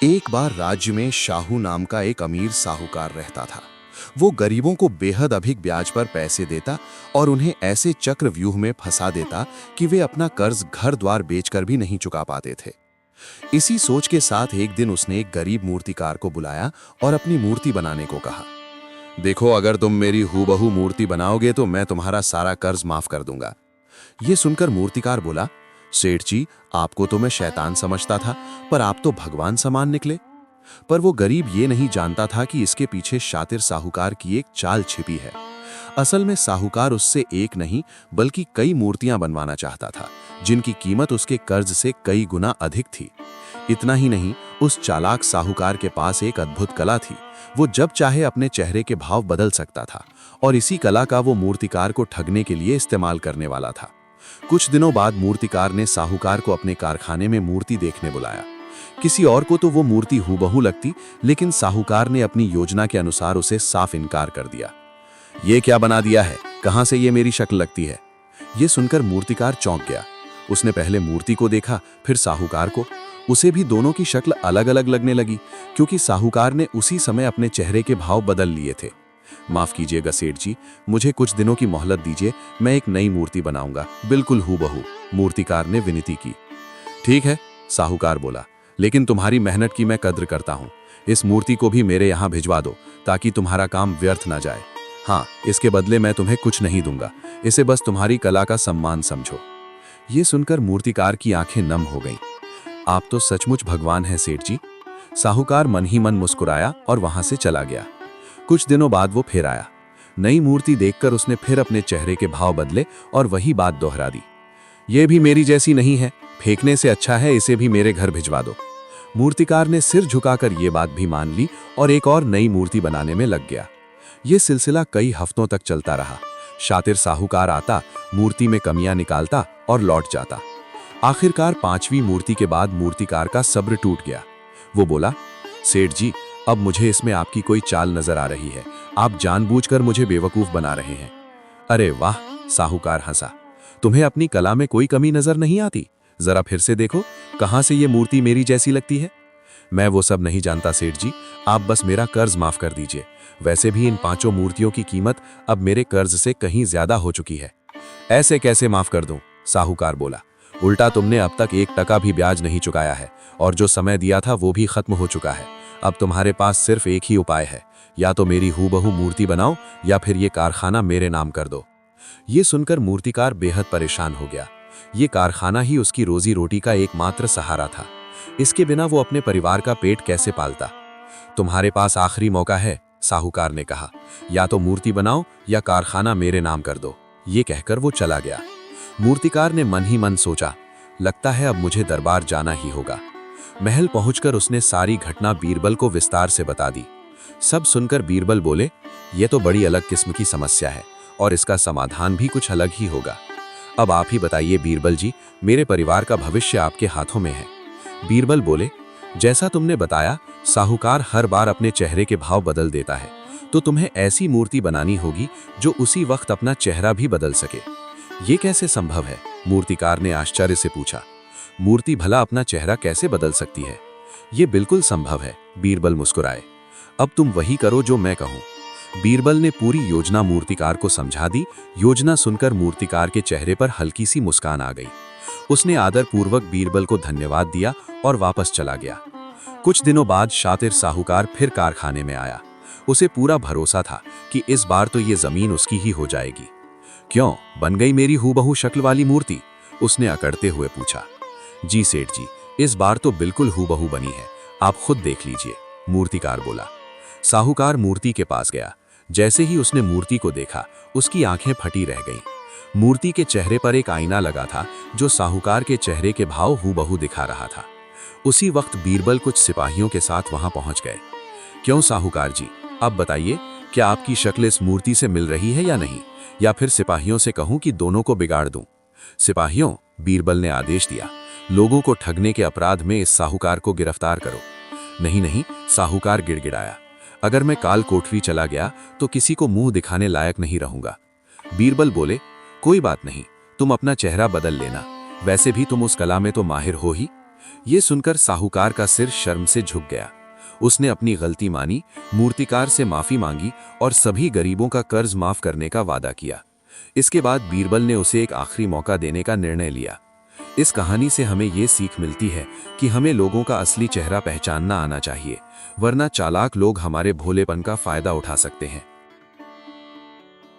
एक बार राज्य में शाहू नाम का एक अमीर साहूकार रहता था। वो गरीबों को बेहद अधिक ब्याज पर पैसे देता और उन्हें ऐसे चक्रव्यूह में फंसा देता कि वे अपना कर्ज घर द्वार बेचकर भी नहीं चुका पाते थे। इसी सोच के साथ एक दिन उसने एक गरीब मूर्तिकार को बुलाया और अपनी मूर्ति बनाने को कहा। देखो, अगर तुम मेरी हूबहू मूर्ति बनाओगे तो मैं तुम्हारा सारा कर्ज माफ कर दूंगा। ये सुनकर मूर्तिकार बोला, सेठ जी, आपको तो मैं शैतान समझता था, पर आप तो भगवान समान निकले। पर वो गरीब ये नहीं जानता था कि इसके पीछे शातिर साहूकार की एक चाल छिपी है। असल में साहूकार उससे एक नहीं बल्कि कई मूर्तियां बनवाना चाहता था, जिनकी कीमत उसके कर्ज से कई गुना अधिक थी। इतना ही नहीं, उस चालाक साहूकार के पास एक अद्भुत कला थी। वो जब चाहे अपने चेहरे के भाव बदल सकता था और इसी कला का वो मूर्तिकार को ठगने के लिए इस्तेमाल करने वाला था। कुछ दिनों बाद मूर्तिकार ने साहूकार को अपने कारखाने में मूर्ति देखने बुलाया। किसी और को तो वो मूर्ति हूबहू लगती, लेकिन साहूकार ने अपनी योजना के अनुसार उसे साफ इनकार कर दिया। ये क्या बना दिया है? कहां से ये मेरी शक्ल लगती है? ये सुनकर मूर्तिकार चौंक गया। उसने पहले मूर्ति को देखा, फिर साहूकार को। उसे भी दोनों की शक्ल अलग अलग लगने लगी, क्योंकि साहूकार ने उसी समय अपने चेहरे के भाव बदल लिए थे। माफ कीजिएगा सेठ जी, मुझे कुछ दिनों की मोहलत दीजिए, मैं एक नई मूर्ति बनाऊंगा, बिल्कुल हूबहू, मूर्तिकार ने विनती की। ठीक है, साहूकार बोला, लेकिन तुम्हारी मेहनत की मैं कद्र करता हूं। इस मूर्ति को भी मेरे यहां भिजवा दो, ताकि तुम्हारा काम व्यर्थ ना जाए। हाँ, इसके बदले मैं तुम्हें कुछ नहीं दूंगा, इसे बस तुम्हारी कला का सम्मान समझो। ये सुनकर मूर्तिकार की आंखें नम हो गईं। आप तो सचमुच भगवान हैं सेठ जी। साहूकार मन ही मन मुस्कुराया और वहां से चला गया। कुछ दिनों बाद वो फिर आया। नई मूर्ति देखकर उसने फिर अपने चेहरे के भाव बदले और वही बात दोहरा दी। ये भी मेरी जैसी नहीं है, फेंकने से अच्छा है इसे भी मेरे घर भिजवा दो। मूर्तिकार ने सिर झुकाकर ये बात भी मान ली और एक और नई मूर्ति बनाने में लग गया। ये सिलसिला कई हफ्तों तक चलता रहा। शातिर साहूकार आता, मूर्ति में कमियां निकालता और लौट जाता। आखिरकार 5वीं मूर्ति के बाद मूर्तिकार का सब्र टूट गया। वो बोला, सेठ जी, अब मुझे इसमें आपकी कोई चाल नजर आ रही है। आप जानबूझकर मुझे बेवकूफ बना रहे हैं। अरे वाह, साहूकार हंसा। तुम्हें अपनी कला में कोई कमी नजर नहीं आती? जरा फिर से देखो, कहां से ये मूर्ति मेरी जैसी लगती है? मैं वो सब नहीं जानता सेठ जी, आप बस मेरा कर्ज माफ कर दीजिए। वैसे भी इन 5 मूर्तियों की कीमत अब मेरे कर्ज से कहीं ज्यादा हो चुकी है। ऐसे कैसे माफ कर दूं? साहूकार बोला, उल्टा तुमने अब तक 1 टका भी ब्याज नहीं चुकाया है और जो समय दिया था वो भी खत्म हो चुका है। अब तुम्हारे पास सिर्फ एक ही उपाय है, या तो मेरी हूबहू मूर्ति बनाओ या फिर ये कारखाना मेरे नाम कर दो। ये सुनकर मूर्तिकार बेहद परेशान हो गया। ये कारखाना ही उसकी रोजी रोटी का एकमात्र सहारा था। इसके बिना वो अपने परिवार का पेट कैसे पालता? तुम्हारे पास आखिरी मौका है, साहूकार ने कहा, या तो मूर्ति बनाओ या कारखाना मेरे नाम कर दो। ये कहकर वो चला गया। मूर्तिकार ने मन ही मन सोचा, लगता है अब मुझे दरबार जाना ही होगा। महल पहुंचकर उसने सारी घटना बीरबल को विस्तार से बता दी। सब सुनकर बीरबल बोले, यह तो बड़ी अलग किस्म की समस्या है और इसका समाधान भी कुछ अलग ही होगा। अब आप ही बताइए बीरबल जी, मेरे परिवार का भविष्य आपके हाथों में है। बीरबल बोले, जैसा तुमने बताया, साहूकार हर बार अपने चेहरे के भाव बदल देता है, तो तुम्हें ऐसी मूर्ति बनानी होगी जो उसी वक्त अपना चेहरा भी बदल सके। ये कैसे संभव है? मूर्तिकार ने आश्चर्य से पूछा। मूर्ति भला अपना चेहरा कैसे बदल सकती है? ये बिल्कुल संभव है, बीरबल मुस्कुराए। अब तुम वही करो जो मैं कहूं। बीरबल ने पूरी योजना मूर्तिकार को समझा दी। योजना सुनकर मूर्तिकार के चेहरे पर हल्की सी मुस्कान आ गई। उसने आदरपूर्वक बीरबल को धन्यवाद दिया और वापस चला गया। कुछ दिनों बाद शातिर साहूकार फिर कारखाने में आया। उसे पूरा भरोसा था कि इस बार तो ये जमीन उसकी ही हो जाएगी। क्यों, बन गई मेरी हूबहू शक्ल वाली मूर्ति? उसने अकड़ते हुए पूछा। जी सेठ जी, इस बार तो बिल्कुल हूबहू बनी है, आप खुद देख लीजिए, मूर्तिकार बोला। साहूकार मूर्ति के पास गया। जैसे ही उसने मूर्ति को देखा, उसकी आंखें फटी रह गईं। मूर्ति के चेहरे पर एक आईना लगा था, जो साहूकार के चेहरे के भाव हूबहू दिखा रहा था। उसी वक्त बीरबल कुछ सिपाहियों के साथ वहां पहुंच गए। क्यों साहूकार जी, अब बताइए, क्या आपकी शक्ल इस मूर्ति से मिल रही है या नहीं, या फिर सिपाहियों से कहूं कि दोनों को बिगाड़ दूं? सिपाहियों, बीरबल ने आदेश दिया, लोगों को ठगने के अपराध में इस साहूकार को गिरफ्तार करो। नहीं नहीं, साहूकार गिड़गिड़ाया, अगर मैं काल कोठरी चला गया तो किसी को मुंह दिखाने लायक नहीं रहूंगा। बीरबल बोले, कोई बात नहीं, तुम अपना चेहरा बदल लेना, वैसे भी तुम उस कला में तो माहिर हो ही। ये सुनकर साहूकार का सिर शर्म से झुक गया। उसने अपनी गलती मानी, मूर्तिकार से माफी मांगी और सभी गरीबों का कर्ज माफ करने का वादा किया। इसके बाद बीरबल ने उसे एक आखिरी मौका देने का निर्णय लिया। इस कहानी से हमें ये सीख मिलती है कि हमें लोगों का असली चेहरा पहचानना आना चाहिए, वरना चालाक लोग हमारे भोलेपन का फायदा उठा सकते हैं।